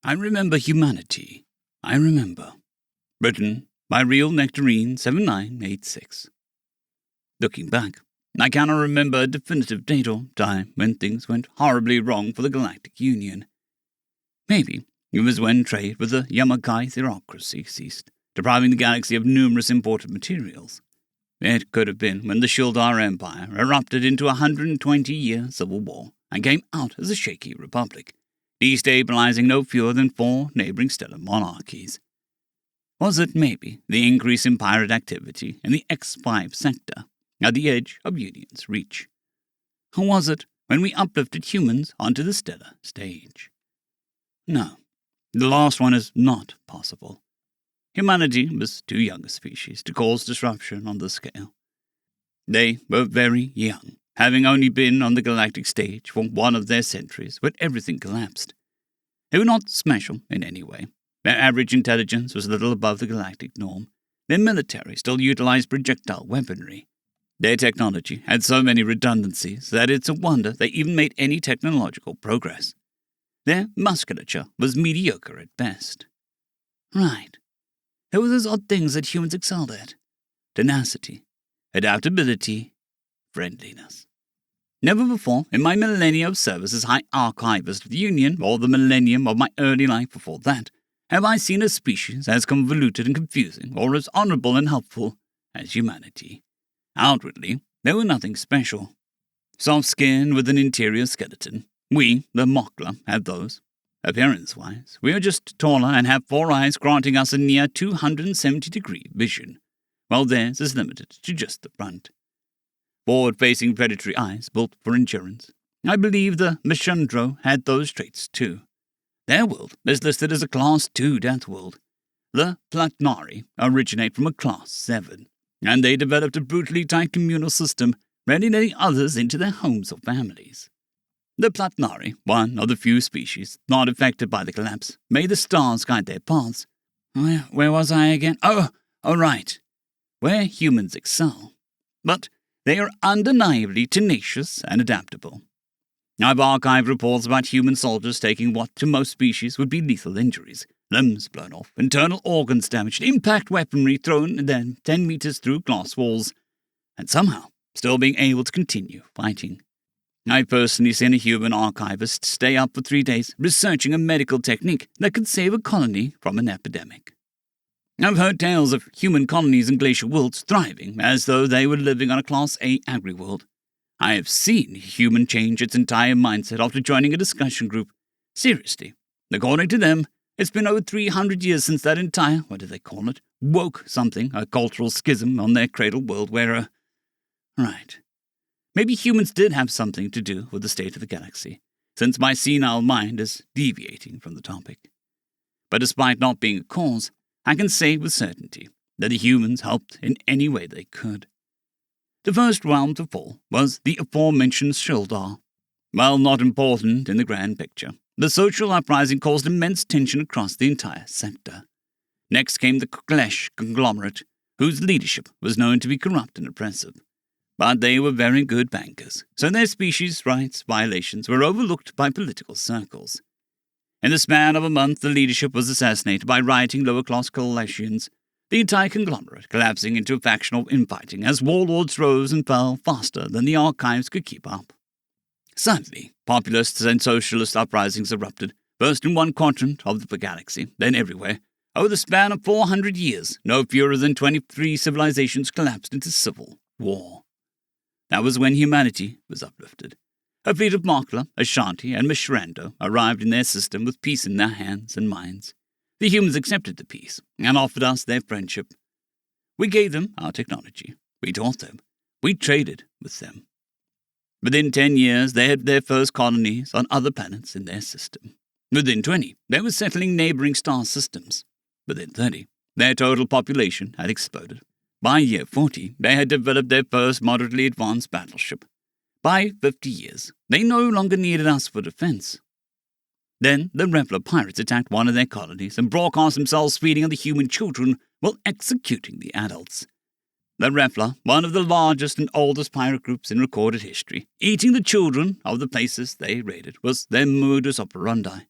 I Remember Humanity. I Remember. Written by Real Nectarine 7986. Looking back, I cannot remember a definitive date or time when things went horribly wrong for the Galactic Union. Maybe it was when trade with the Yamakai theocracy ceased, depriving the galaxy of numerous important materials. It could have been when the Shildar Empire erupted into a 120-year civil war and came out as a shaky republic, destabilizing no fewer than 4 neighboring stellar monarchies. Was it maybe the increase in pirate activity in the X5 sector at the edge of Union's reach? Or was it when we uplifted humans onto the stellar stage? No, the last one is not possible. Humanity was too young a species to cause disruption on the scale. They were very young, having only been on the galactic stage for one of their centuries when everything collapsed. They were not special in any way. Their average intelligence was little above the galactic norm. Their military still utilized projectile weaponry. Their technology had so many redundancies that it's a wonder they even made any technological progress. Their musculature was mediocre at best. Right. There were those odd things that humans excelled at. Tenacity, adaptability, friendliness. Never before, in my millennia of service as High Archivist of the Union, or the millennium of my early life before that, have I seen a species as convoluted and confusing, or as honorable and helpful, as humanity. Outwardly, they were nothing special. Soft skin with an interior skeleton. We, the Mokla, had those. Appearance-wise, we are just taller and have 4 eyes granting us a near 270-degree vision, while theirs is limited to just the front. Forward-facing predatory eyes built for endurance. I believe the Mishundro had those traits too. Their world is listed as a Class 2 Deathworld. The Platnari originate from a Class 7, and they developed a brutally tight communal system, rarely letting others into their homes or families. The Platnari, one of the few species not affected by the collapse, made the stars guide their paths. Where was I again? Oh, right. Where humans excel. But they are undeniably tenacious and adaptable. I've archived reports about human soldiers taking what to most species would be lethal injuries, limbs blown off, internal organs damaged, impact weaponry thrown then 10 meters through glass walls, and somehow still being able to continue fighting. I've personally seen a human archivist stay up for 3 days researching a medical technique that could save a colony from an epidemic. I've heard tales of human colonies in glacial worlds thriving as though they were living on a Class A agri-world. I have seen a human change its entire mindset after joining a discussion group. Seriously, according to them, it's been over 300 years since that entire, what do they call it, woke something, a cultural schism on their cradle world where Right. Maybe humans did have something to do with the state of the galaxy, since my senile mind is deviating from the topic. But despite not being a cause, I can say with certainty that the humans helped in any way they could. The first realm to fall was the aforementioned Shildar. While not important in the grand picture, the social uprising caused immense tension across the entire sector. Next came the Klesh conglomerate, whose leadership was known to be corrupt and oppressive. But they were very good bankers, so their species' rights violations were overlooked by political circles. In the span of a month, the leadership was assassinated by rioting lower-class Koleshians, the entire conglomerate collapsing into a factional infighting as warlords rose and fell faster than the archives could keep up. Suddenly, populists and socialist uprisings erupted, first in one quadrant of the galaxy, then everywhere. Over the span of 400 years, no fewer than 23 civilizations collapsed into civil war. That was when humanity was uplifted. A fleet of Makla, Ashanti, and Mishrando arrived in their system with peace in their hands and minds. The humans accepted the peace and offered us their friendship. We gave them our technology. We taught them. We traded with them. Within 10 years, they had their first colonies on other planets in their system. Within 20, they were settling neighboring star systems. Within 30, their total population had exploded. By year 40, they had developed their first moderately advanced battleship. By 50 years, they no longer needed us for defense. Then the Revler pirates attacked one of their colonies and broadcast themselves feeding on the human children while executing the adults. The Revler, one of the largest and oldest pirate groups in recorded history, eating the children of the places they raided was their modus operandi.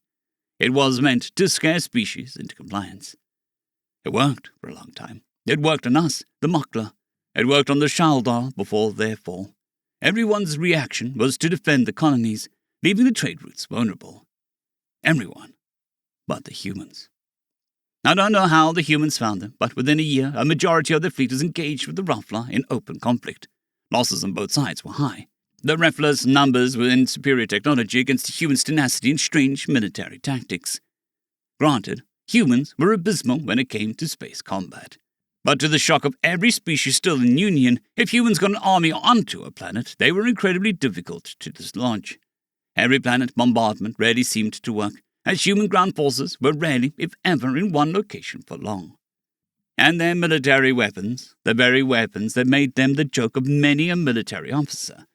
It was meant to scare species into compliance. It worked for a long time. It worked on us, the Mokla. It worked on the Shaldar before their fall. Everyone's reaction was to defend the colonies, leaving the trade routes vulnerable. Everyone but the humans. I don't know how the humans found them, but within a year, a majority of the fleet was engaged with the Ruffler in open conflict. Losses on both sides were high. The Ruffler's numbers were in superior technology against the humans' tenacity and strange military tactics. Granted, humans were abysmal when it came to space combat. But to the shock of every species still in Union, if humans got an army onto a planet, they were incredibly difficult to dislodge. Every planet bombardment rarely seemed to work, as human ground forces were rarely, if ever, in one location for long. And their military weapons, the very weapons that made them the joke of many a military officer.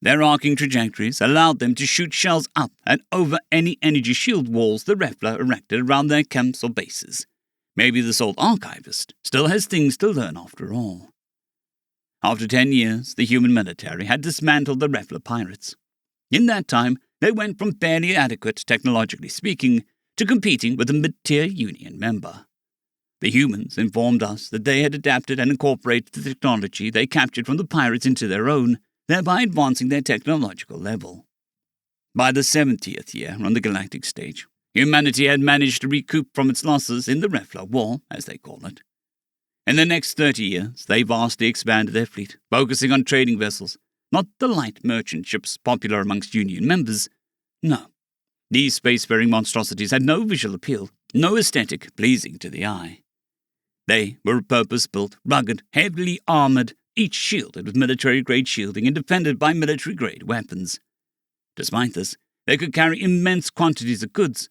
Their arcing trajectories allowed them to shoot shells up and over any energy shield walls the Ruffler erected around their camps or bases. Maybe this old archivist still has things to learn after all. After 10 years, the human military had dismantled the Ruffler pirates. In that time, they went from fairly adequate, technologically speaking, to competing with a mid-tier Union member. The humans informed us that they had adapted and incorporated the technology they captured from the pirates into their own, thereby advancing their technological level. By the 70th year on the galactic stage, humanity had managed to recoup from its losses in the Ruffler War, as they call it. In the next 30 years, they vastly expanded their fleet, focusing on trading vessels, not the light merchant ships popular amongst Union members. No, these spacefaring monstrosities had no visual appeal, no aesthetic pleasing to the eye. They were purpose-built, rugged, heavily armored, each shielded with military-grade shielding and defended by military-grade weapons. Despite this, they could carry immense quantities of goods.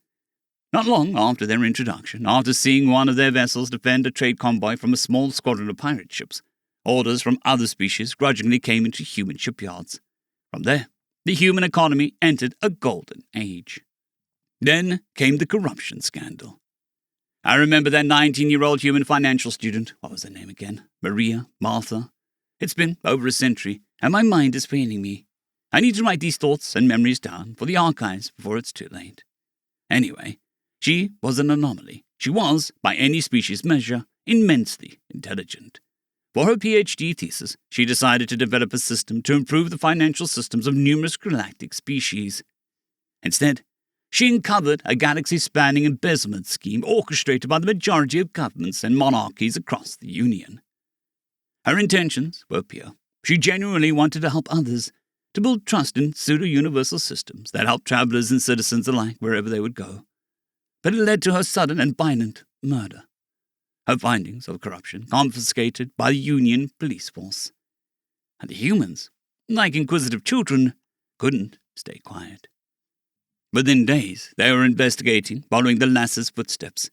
Not long after their introduction, after seeing one of their vessels defend a trade convoy from a small squadron of pirate ships, orders from other species grudgingly came into human shipyards. From there, the human economy entered a golden age. Then came the corruption scandal. I remember that 19-year-old human financial student, what was her name again? Maria, Martha. It's been over a century, and my mind is failing me. I need to write these thoughts and memories down for the archives before it's too late. Anyway, she was an anomaly. She was, by any species measure, immensely intelligent. For her PhD thesis, she decided to develop a system to improve the financial systems of numerous galactic species. Instead, she uncovered a galaxy-spanning embezzlement scheme orchestrated by the majority of governments and monarchies across the Union. Her intentions were pure. She genuinely wanted to help others, to build trust in pseudo-universal systems that helped travelers and citizens alike wherever they would go. But it led to her sudden and violent murder. Her findings of corruption confiscated by the Union police force. And the humans, like inquisitive children, couldn't stay quiet. Within days, they were investigating, following the lass's footsteps.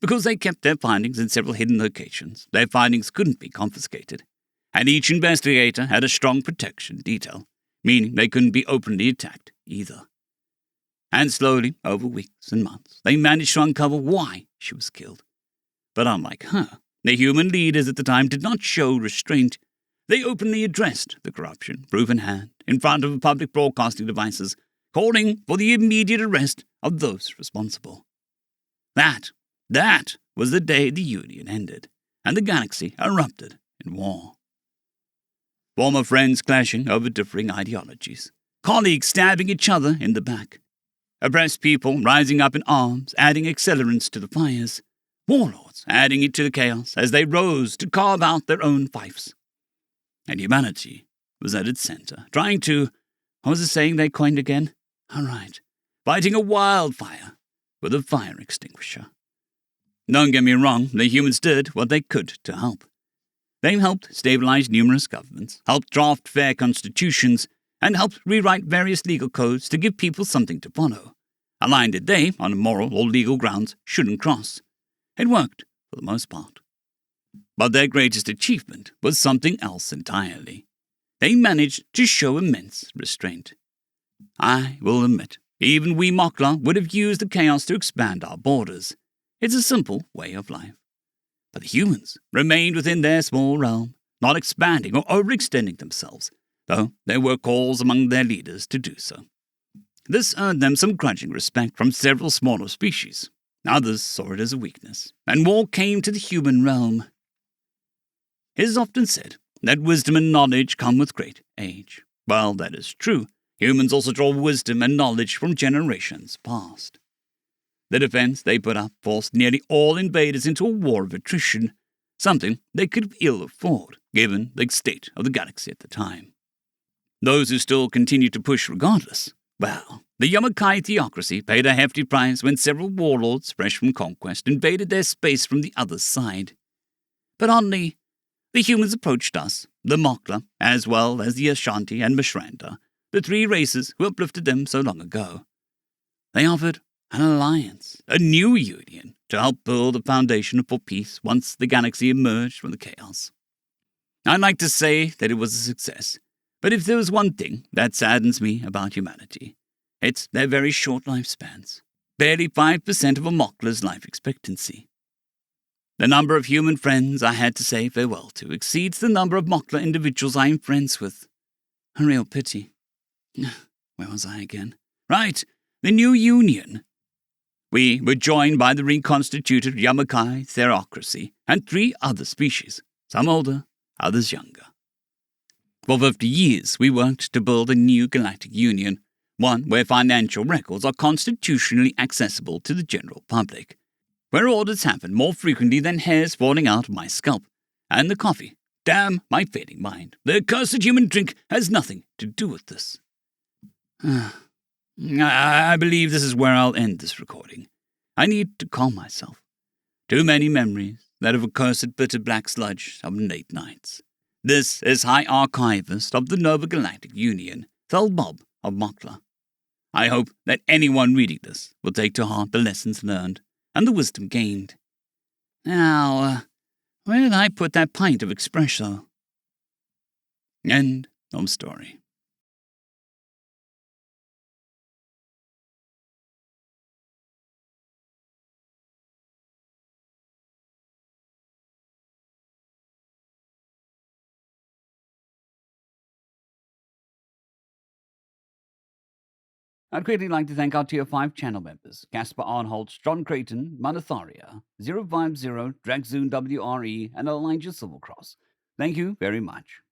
Because they kept their findings in several hidden locations, their findings couldn't be confiscated, and each investigator had a strong protection detail, meaning they couldn't be openly attacked either. And slowly, over weeks and months, they managed to uncover why she was killed. But unlike her, the human leaders at the time did not show restraint. They openly addressed the corruption, proof in hand, in front of public broadcasting devices, calling for the immediate arrest of those responsible. That was the day the Union ended, and the galaxy erupted in war. Former friends clashing over differing ideologies, colleagues stabbing each other in the back, oppressed people rising up in arms, adding accelerants to the fires, warlords adding it to the chaos as they rose to carve out their own fiefs. And humanity was at its center, trying to, what was the saying they coined again? All right, fighting a wildfire with a fire extinguisher. Don't get me wrong, the humans did what they could to help. They helped stabilize numerous governments, helped draft fair constitutions, and helped rewrite various legal codes to give people something to follow. A line that they, on moral or legal grounds, shouldn't cross. It worked, for the most part. But their greatest achievement was something else entirely. They managed to show immense restraint. I will admit, even we Mokla would have used the chaos to expand our borders. It's a simple way of life. But the humans remained within their small realm, not expanding or overextending themselves, though there were calls among their leaders to do so. This earned them some grudging respect from several smaller species. Others saw it as a weakness, and war came to the human realm. It is often said that wisdom and knowledge come with great age. Well, that is true. Humans also draw wisdom and knowledge from generations past. The defense they put up forced nearly all invaders into a war of attrition, something they could ill afford, given the state of the galaxy at the time. Those who still continued to push regardless, well, the Yamakai theocracy paid a hefty price when several warlords, fresh from conquest, invaded their space from the other side. But oddly, the humans approached us, the Mokla, as well as the Ashanti and Mishranda, the three races who uplifted them so long ago. They offered an alliance, a new union, to help build a foundation for peace once the galaxy emerged from the chaos. I'd like to say that it was a success, but if there was one thing that saddens me about humanity, it's their very short lifespans. Barely 5% of a Mokla's life expectancy. The number of human friends I had to say farewell to exceeds the number of Mokla individuals I am friends with. A real pity. Where was I again? Right, the new union. We were joined by the reconstituted Yamakai theocracy and 3 other species, some older, others younger. For 50 years, we worked to build a new galactic union, one where financial records are constitutionally accessible to the general public, where orders happen more frequently than hairs falling out of my scalp, and the coffee, damn my fading mind, the accursed human drink has nothing to do with this. I believe this is where I'll end this recording. I need to calm myself. Too many memories, that of accursed bitter black sludge of late nights. This is High Archivist of the Nova Galactic Union, Thelbob of Mokla. I hope that anyone reading this will take to heart the lessons learned and the wisdom gained. Now, where did I put that pint of espresso? End of story. I'd greatly like to thank our Tier 5 channel members, Caspar Arnholtz, John Creighton, Manatharia, 050, Dragzoon WRE, and Elijah Silvercross. Thank you very much.